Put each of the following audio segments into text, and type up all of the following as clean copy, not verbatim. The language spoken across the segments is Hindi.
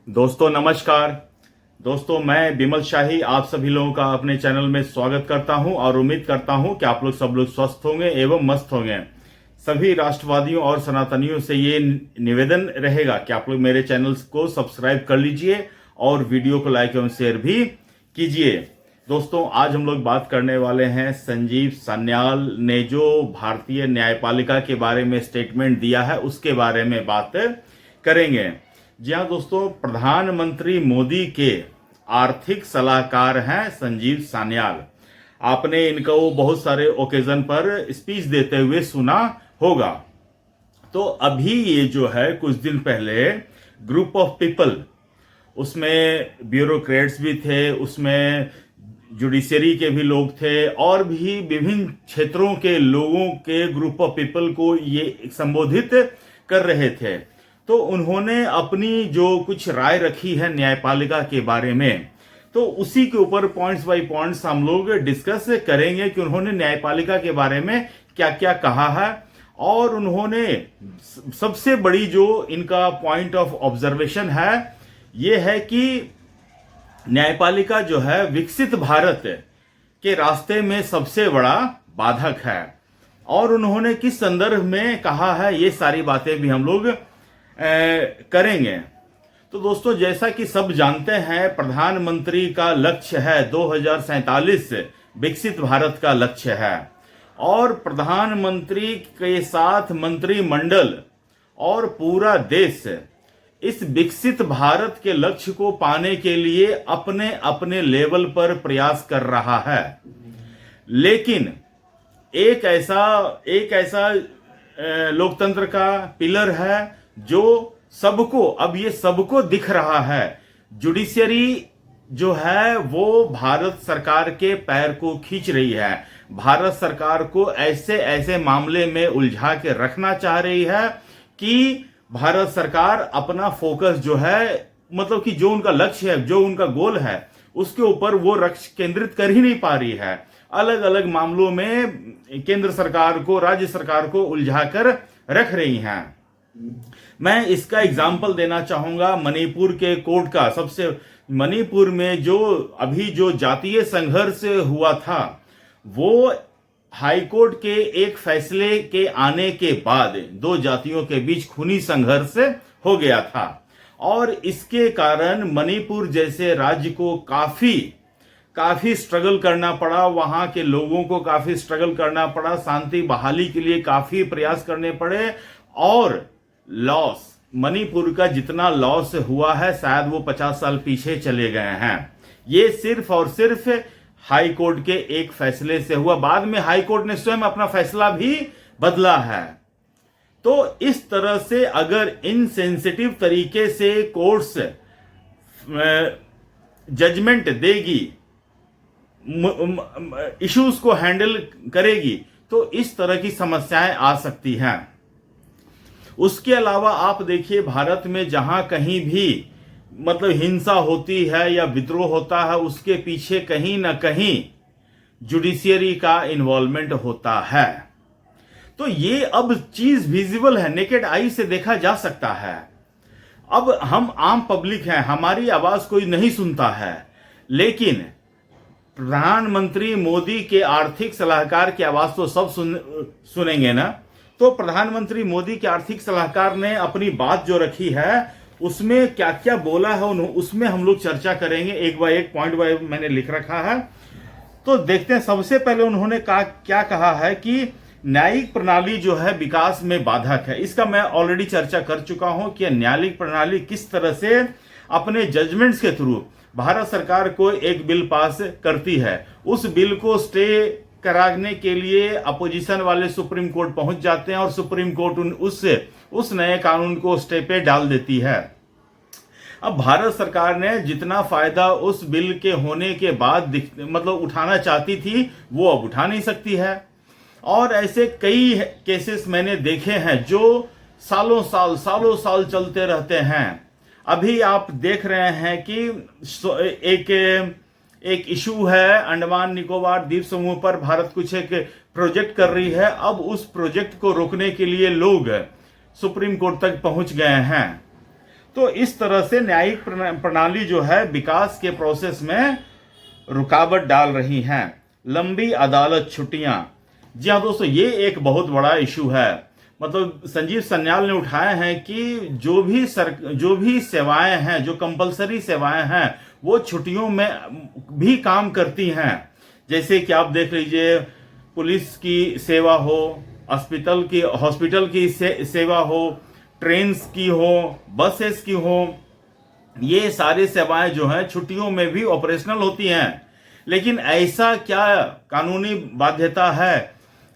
दोस्तों नमस्कार। दोस्तों मैं बिमल शाही आप सभी लोगों का अपने चैनल में स्वागत करता हूं और उम्मीद करता हूं कि आप लोग सब लोग स्वस्थ होंगे एवं मस्त होंगे। सभी राष्ट्रवादियों और सनातनियों से ये निवेदन रहेगा कि आप लोग मेरे चैनल को सब्सक्राइब कर लीजिए और वीडियो को लाइक एवं शेयर भी कीजिए। दोस्तों आज हम लोग बात करने वाले हैं संजीव सान्याल ने जो भारतीय न्यायपालिका के बारे में स्टेटमेंट दिया है उसके बारे में बात करेंगे। जी हाँ दोस्तों, प्रधानमंत्री मोदी के आर्थिक सलाहकार हैं संजीव सान्याल। आपने इनको बहुत सारे ओकेजन पर स्पीच देते हुए सुना होगा। तो अभी ये जो है कुछ दिन पहले ग्रुप ऑफ पीपल, उसमें ब्यूरोक्रेट्स भी थे, उसमें जुडिशरी के भी लोग थे और भी विभिन्न क्षेत्रों के लोगों के ग्रुप ऑफ पीपल को ये संबोधित कर रहे थे। तो उन्होंने अपनी जो कुछ राय रखी है न्यायपालिका के बारे में, तो उसी के ऊपर पॉइंट्स बाय पॉइंट्स हम लोग डिस्कस करेंगे कि उन्होंने न्यायपालिका के बारे में क्या क्या कहा है। और उन्होंने सबसे बड़ी जो इनका पॉइंट ऑफ ऑब्जर्वेशन है ये है कि न्यायपालिका जो है विकसित भारत के रास्ते में सबसे बड़ा बाधक है। और उन्होंने किस संदर्भ में कहा है ये सारी बातें भी हम लोग करेंगे। तो दोस्तों जैसा कि सब जानते हैं, प्रधानमंत्री का लक्ष्य है 2047 विकसित भारत का लक्ष्य है। और प्रधानमंत्री के साथ मंत्रिमंडल और पूरा देश इस विकसित भारत के लक्ष्य को पाने के लिए अपने अपने लेवल पर प्रयास कर रहा है। लेकिन एक ऐसा लोकतंत्र का पिलर है जो अब ये सबको दिख रहा है। जुडिशरी जो है वो भारत सरकार के पैर को खींच रही है, भारत सरकार को ऐसे ऐसे मामले में उलझा के रखना चाह रही है कि भारत सरकार अपना फोकस जो है, मतलब कि जो उनका लक्ष्य है, जो उनका गोल है, उसके ऊपर वो लक्ष्य केंद्रित कर ही नहीं पा रही है। अलग अलग मामलों में केंद्र सरकार को, राज्य सरकार को उलझा कर रख रही हैं। मैं इसका एग्जाम्पल देना चाहूंगा मणिपुर के कोर्ट का। मणिपुर में जो जातीय संघर्ष हुआ था, वो हाईकोर्ट के एक फैसले के आने के बाद दो जातियों के बीच खूनी संघर्ष हो गया था। और इसके कारण मणिपुर जैसे राज्य को काफी स्ट्रगल करना पड़ा, वहां के लोगों को काफी स्ट्रगल करना पड़ा, शांति बहाली के लिए काफी प्रयास करने पड़े। और लॉस, मणिपुर का जितना लॉस हुआ है शायद वो 50 साल पीछे चले गए हैं। ये सिर्फ और सिर्फ हाई कोर्ट के एक फैसले से हुआ। बाद में हाई कोर्ट ने स्वयं अपना फैसला भी बदला है। तो इस तरह से अगर इनसेंसिटिव तरीके से कोर्ट्स जजमेंट देगी, इश्यूज को हैंडल करेगी, तो इस तरह की समस्याएं आ सकती हैं। उसके अलावा आप देखिए, भारत में जहां कहीं भी मतलब हिंसा होती है या विद्रोह होता है, उसके पीछे कहीं ना कहीं जुडिशियरी का इन्वॉल्वमेंट होता है। तो ये अब चीज विजिबल है, नेकेड आई से देखा जा सकता है। अब हम आम पब्लिक हैं, हमारी आवाज कोई नहीं सुनता है, लेकिन प्रधानमंत्री मोदी के आर्थिक सलाहकार की आवाज तो सब सुनेंगे ना। तो प्रधानमंत्री मोदी के आर्थिक सलाहकार ने अपनी बात जो रखी है उसमें क्या क्या बोला है, उसमें हम लोग चर्चा करेंगे। एक बाय एक पॉइंट बाय मैंने लिख रखा है, तो देखते हैं। सबसे पहले उन्होंने क्या कहा है कि न्यायिक प्रणाली जो है विकास में बाधक है। इसका मैं ऑलरेडी चर्चा कर चुका हूं कि न्यायिक प्रणाली किस तरह से अपने जजमेंट्स के थ्रू भारत सरकार को एक बिल पास करती है, उस बिल को स्टे कराने के लिए अपोजिशन वाले सुप्रीम कोर्ट पहुंच जाते हैं और सुप्रीम कोर्ट उस नए कानून को स्टे पे डाल देती है। अब भारत सरकार ने जितना फायदा उस बिल के होने के बाद मतलब उठाना चाहती थी, वो अब उठा नहीं सकती है। और ऐसे कई केसेस मैंने देखे हैं जो सालों साल चलते रहते हैं। अभी आप देख रहे हैं कि एक इशू है, अंडमान निकोबार द्वीप समूह पर भारत कुछ एक प्रोजेक्ट कर रही है। अब उस प्रोजेक्ट को रोकने के लिए लोग सुप्रीम कोर्ट तक पहुंच गए हैं। तो इस तरह से न्यायिक प्रणाली जो है विकास के प्रोसेस में रुकावट डाल रही हैं। लंबी अदालत छुट्टियां, जी हाँ दोस्तों, ये एक बहुत बड़ा इशू है। मतलब संजीव सान्याल ने उठाया है कि जो भी सेवाएं हैं, जो कंपलसरी सेवाएं हैं, वो छुट्टियों में भी काम करती हैं। जैसे कि आप देख लीजिए, पुलिस की सेवा हो, हॉस्पिटल की सेवा हो, ट्रेन्स की हो, बसेस की हो, ये सारी सेवाएं जो हैं छुट्टियों में भी ऑपरेशनल होती हैं। लेकिन ऐसा क्या कानूनी बाध्यता है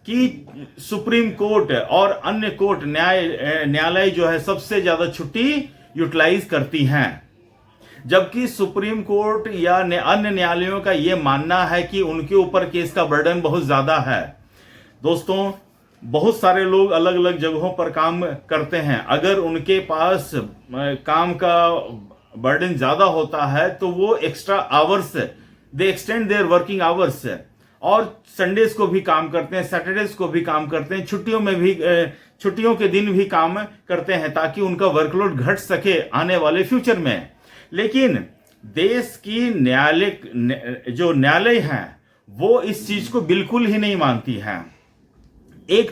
कि सुप्रीम कोर्ट और अन्य कोर्ट न्यायालय जो है सबसे ज्यादा छुट्टी यूटिलाइज करती हैं, जबकि सुप्रीम कोर्ट या अन्य न्यायालयों का यह मानना है कि उनके ऊपर केस का बर्डन बहुत ज्यादा है। दोस्तों, बहुत सारे लोग अलग अलग जगहों पर काम करते हैं। अगर उनके पास काम का बर्डन ज्यादा होता है तो वो extra hours, they extend their working hours, और संडेज को भी काम करते हैं, सैटरडेज को भी काम करते हैं, छुट्टियों के दिन भी काम करते हैं, ताकि उनका वर्कलोड घट सके आने वाले फ्यूचर में। लेकिन देश की न्यायालय हैं वो इस चीज को बिल्कुल ही नहीं मानती हैं। एक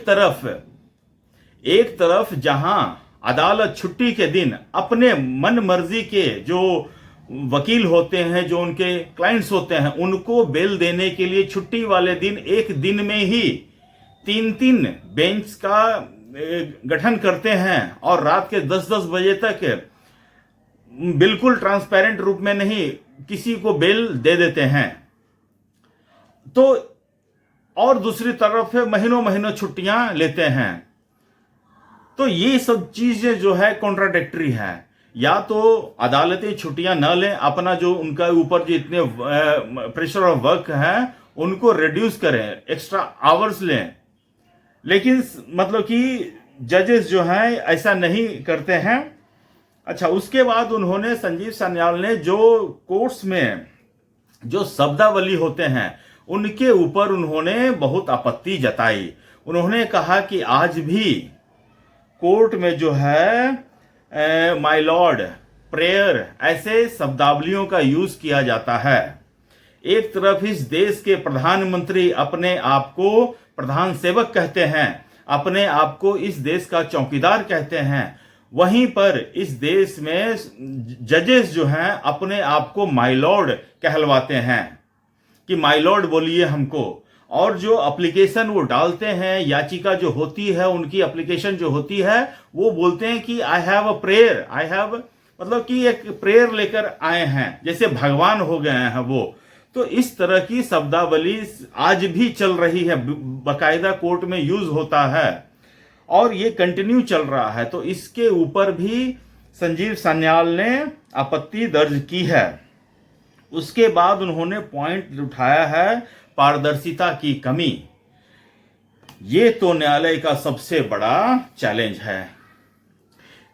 तरफ जहां अदालत छुट्टी के दिन अपने मन मर्जी के जो वकील होते हैं, जो उनके क्लाइंट्स होते हैं, उनको बेल देने के लिए छुट्टी वाले दिन एक दिन में ही 3 बेंच का गठन करते हैं और रात के 10-10 बजे तक बिल्कुल ट्रांसपेरेंट रूप में नहीं किसी को बेल दे देते हैं। तो और दूसरी तरफ महीनों छुट्टियां लेते हैं। तो ये सब चीजें जो है कॉन्ट्राडिक्टरी है। या तो अदालतें छुट्टियां न लें, अपना जो उनका ऊपर जो इतने प्रेशर ऑफ वर्क है उनको रिड्यूस करें, एक्स्ट्रा आवर्स लें। लेकिन मतलब कि जजेस जो हैं ऐसा नहीं करते हैं। अच्छा, उसके बाद उन्होंने, संजीव सान्याल ने, जो कोर्ट्स में जो शब्दावली होते हैं उनके ऊपर उन्होंने बहुत आपत्ति जताई। उन्होंने कहा कि आज भी कोर्ट में जो है माय लॉर्ड, प्रेयर, ऐसे शब्दावलियों का यूज किया जाता है। एक तरफ इस देश के प्रधानमंत्री अपने आप को प्रधान सेवक कहते हैं, अपने आप को इस देश का चौकीदार कहते हैं, वहीं पर इस देश में जजेस जो हैं अपने आप को माय लॉर्ड कहलवाते हैं कि माय लॉर्ड बोलिए हमको। और जो एप्लीकेशन वो डालते हैं, याचिका जो होती है, उनकी एप्लीकेशन जो होती है, वो बोलते हैं कि आई हैव अ प्रेयर, मतलब कि एक प्रेयर लेकर आए हैं, जैसे भगवान हो गए हैं वो। तो इस तरह की शब्दावली आज भी चल रही है, बाकायदा कोर्ट में यूज होता है और ये कंटिन्यू चल रहा है। तो इसके ऊपर भी संजीव सान्याल ने आपत्ति दर्ज की है। उसके बाद उन्होंने पॉइंट उठाया है पारदर्शिता की कमी। ये तो न्यायालय का सबसे बड़ा चैलेंज है।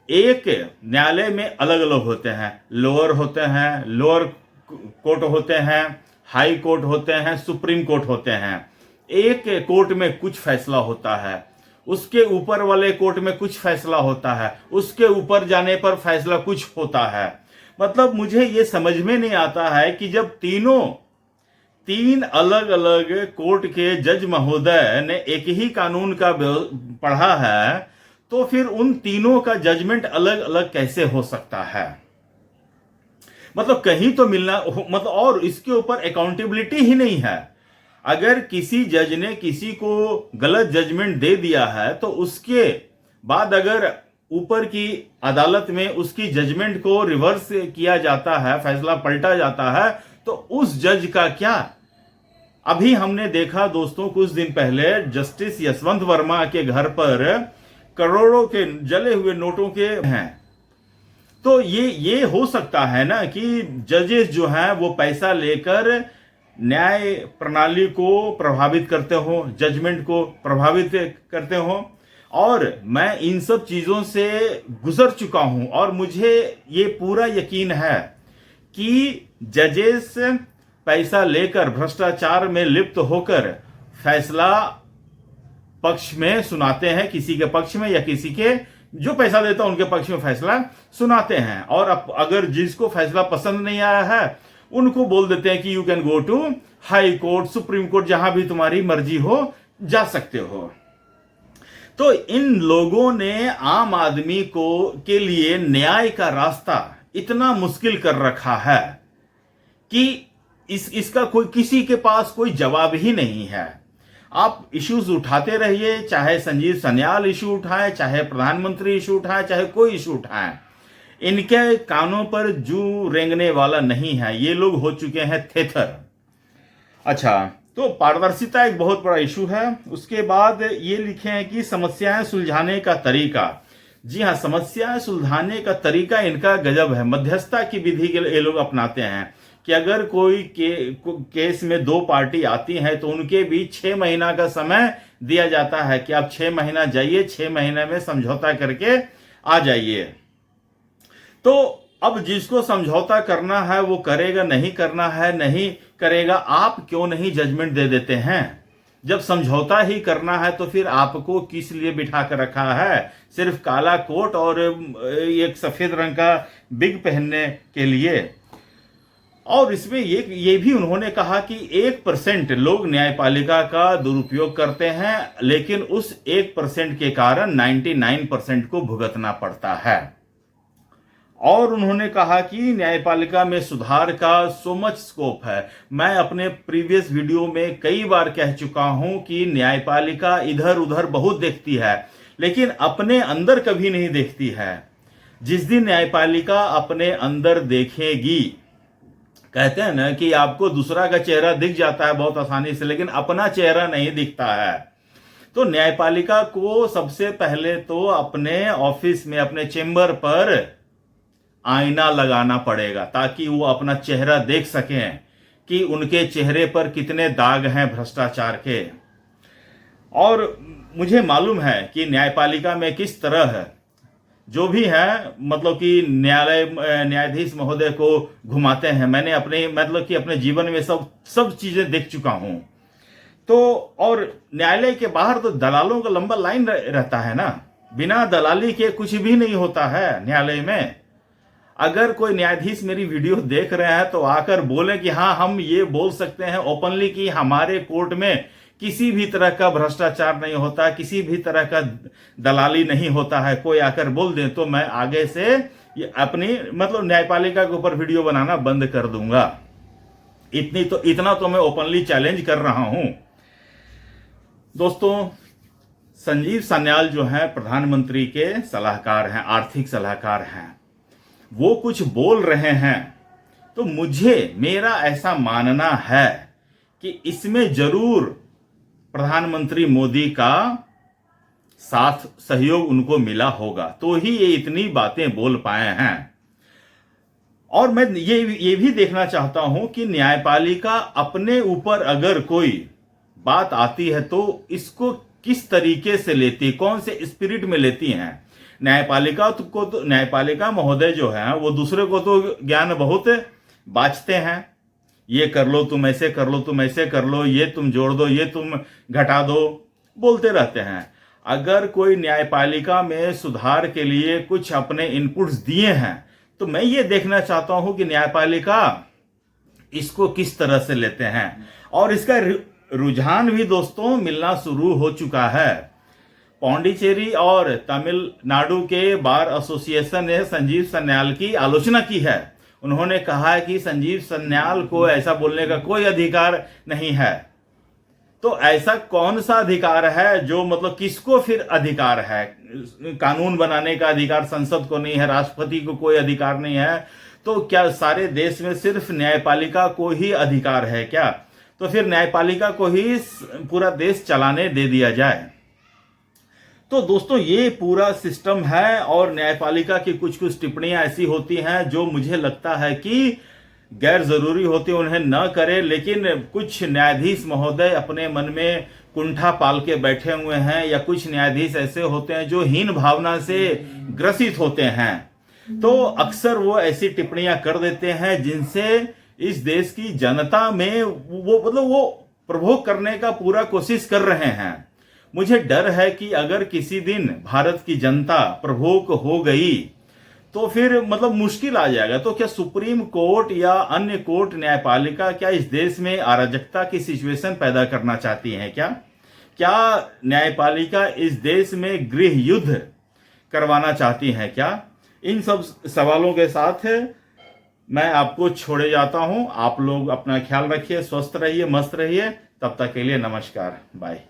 एक न्यायालय में अलग अलग होते हैं, लोअर कोर्ट होते हैं, हाई कोर्ट होते हैं, सुप्रीम कोर्ट होते हैं। एक कोर्ट में कुछ फैसला होता है, उसके ऊपर वाले कोर्ट में कुछ फैसला होता है, उसके ऊपर जाने पर फैसला कुछ होता है। मतलब मुझे ये समझ में नहीं आता है कि जब 3 अलग अलग कोर्ट के जज महोदय ने एक ही कानून का पढ़ा है, तो फिर उन तीनों का जजमेंट अलग अलग कैसे हो सकता है? मतलब कहीं तो मिलना, मतलब, और इसके ऊपर अकाउंटेबिलिटी ही नहीं है। अगर किसी जज ने किसी को गलत जजमेंट दे दिया है तो उसके बाद अगर ऊपर की अदालत में उसकी जजमेंट को रिवर्स किया जाता है, फैसला पलटा जाता है, तो उस जज का क्या? अभी हमने देखा दोस्तों, कुछ दिन पहले जस्टिस यशवंत वर्मा के घर पर करोड़ों के जले हुए नोटों के हैं। तो ये हो सकता है ना कि जजेस जो हैं वो पैसा लेकर न्याय प्रणाली को प्रभावित करते हो, जजमेंट को प्रभावित करते हो। और मैं इन सब चीजों से गुजर चुका हूं और मुझे ये पूरा यकीन है कि जजेस पैसा लेकर भ्रष्टाचार में लिप्त होकर फैसला पक्ष में सुनाते हैं, किसी के पक्ष में या किसी के जो पैसा देता है उनके पक्ष में फैसला सुनाते हैं। और अगर जिसको फैसला पसंद नहीं आया है उनको बोल देते हैं कि you can go to high court, supreme court, जहां भी तुम्हारी मर्जी हो जा सकते हो। तो इन लोगों ने आम आदमी को के लिए न्याय का रास्ता इतना मुश्किल कर रखा है कि इसका कोई किसी के पास कोई जवाब ही नहीं है। आप इश्यूज उठाते रहिए, चाहे संजीव सन्याल इशू उठाए, चाहे प्रधानमंत्री इशू उठाए, चाहे कोई इशू उठाए, इनके कानों पर जू रेंगने वाला नहीं है। ये लोग हो चुके हैं थेथर। अच्छा, तो पारदर्शिता एक बहुत बड़ा इशू है। उसके बाद ये लिखे हैं कि समस्याएं सुलझाने का तरीका। जी हाँ, समस्याएं सुलझाने का तरीका इनका गजब है। मध्यस्थता की विधि के ये लोग अपनाते हैं कि अगर कोई केस में दो पार्टी आती है तो उनके बीच 6 महीना का समय दिया जाता है कि आप 6 महीना जाइए, 6 महीने में समझौता करके आ जाइए। तो अब जिसको समझौता करना है वो करेगा, नहीं करना है नहीं करेगा। आप क्यों नहीं जजमेंट दे देते हैं? जब समझौता ही करना है तो फिर आपको किस लिए बिठा कर रखा है? सिर्फ काला कोट और एक सफेद रंग का बिग पहनने के लिए। और इसमें ये भी उन्होंने कहा कि 1% लोग न्यायपालिका का दुरुपयोग करते हैं, लेकिन उस 1% के कारण 99% को भुगतना पड़ता है। और उन्होंने कहा कि न्यायपालिका में सुधार का सो मच स्कोप है। मैं अपने प्रीवियस वीडियो में कई बार कह चुका हूं कि न्यायपालिका इधर उधर बहुत देखती है, लेकिन अपने अंदर कभी नहीं देखती है। जिस दिन न्यायपालिका अपने अंदर देखेगी, कहते हैं ना कि आपको दूसरा का चेहरा दिख जाता है बहुत आसानी से, लेकिन अपना चेहरा नहीं दिखता है। तो न्यायपालिका को सबसे पहले तो अपने ऑफिस में, अपने चेंबर पर आईना लगाना पड़ेगा ताकि वो अपना चेहरा देख सकें कि उनके चेहरे पर कितने दाग हैं भ्रष्टाचार के। और मुझे मालूम है कि न्यायपालिका में किस तरह जो भी है, मतलब कि न्यायाधीश महोदय को घुमाते हैं। मैंने अपने जीवन में सब चीजें देख चुका हूं। तो और न्यायालय के बाहर तो दलालों का लंबा लाइन रहता है ना। बिना दलाली के कुछ भी नहीं होता है न्यायालय में। अगर कोई न्यायाधीश मेरी वीडियो देख रहे हैं तो आकर बोले कि हाँ, हम ये बोल सकते हैं ओपनली कि हमारे कोर्ट में किसी भी तरह का भ्रष्टाचार नहीं होता, किसी भी तरह का दलाली नहीं होता है, कोई आकर बोल दे तो मैं आगे से अपनी न्यायपालिका के ऊपर वीडियो बनाना बंद कर दूंगा। इतना तो मैं ओपनली चैलेंज कर रहा हूं। दोस्तों, संजीव सन्याल जो है प्रधानमंत्री के सलाहकार हैं, आर्थिक सलाहकार हैं। वो कुछ बोल रहे हैं तो मेरा ऐसा मानना है कि इसमें जरूर प्रधानमंत्री मोदी का साथ सहयोग उनको मिला होगा, तो ही ये इतनी बातें बोल पाए हैं। और मैं ये भी देखना चाहता हूं कि न्यायपालिका अपने ऊपर अगर कोई बात आती है तो इसको किस तरीके से लेती, कौन से स्पिरिट में लेती हैं। न्यायपालिका महोदय जो है वो दूसरे को तो ज्ञान बहुत बांटते हैं। ये कर लो, तुम ऐसे कर लो, तुम ऐसे कर लो, ये तुम जोड़ दो, ये तुम घटा दो, बोलते रहते हैं। अगर कोई न्यायपालिका में सुधार के लिए कुछ अपने इनपुट्स दिए हैं तो मैं ये देखना चाहता हूं कि न्यायपालिका इसको किस तरह से लेते हैं। और इसका रुझान भी दोस्तों मिलना शुरू हो चुका है। पौंडीचेरी और तमिलनाडु के बार एसोसिएशन ने संजीव सन्याल की आलोचना की है। उन्होंने कहा है कि संजीव सन्याल को ऐसा बोलने का कोई अधिकार नहीं है। तो ऐसा कौन सा अधिकार है जो किसको फिर अधिकार है? कानून बनाने का अधिकार संसद को नहीं है, राष्ट्रपति को कोई अधिकार नहीं है, तो क्या सारे देश में सिर्फ न्यायपालिका को ही अधिकार है क्या? तो फिर न्यायपालिका को ही पूरा देश चलाने दे दिया जाए। तो दोस्तों, ये पूरा सिस्टम है। और न्यायपालिका की कुछ टिप्पणियां ऐसी होती हैं जो मुझे लगता है कि गैर जरूरी होती, उन्हें न करे। लेकिन कुछ न्यायाधीश महोदय अपने मन में कुंठा पाल के बैठे हुए हैं, या कुछ न्यायाधीश ऐसे होते हैं जो हीन भावना से ग्रसित होते हैं, तो अक्सर वो ऐसी टिप्पणियां कर देते हैं जिनसे इस देश की जनता में वो प्रभोग करने का पूरा कोशिश कर रहे हैं। मुझे डर है कि अगर किसी दिन भारत की जनता प्रभोक हो गई तो फिर मतलब मुश्किल आ जाएगा। तो क्या सुप्रीम कोर्ट या अन्य कोर्ट न्यायपालिका क्या इस देश में अराजकता की सिचुएशन पैदा करना चाहती है? क्या न्यायपालिका इस देश में गृह युद्ध करवाना चाहती है क्या? इन सब सवालों के साथ मैं आपको छोड़े जाता हूं। आप लोग अपना ख्याल रखिए, स्वस्थ रहिए, मस्त रहिए। तब तक के लिए नमस्कार, बाय।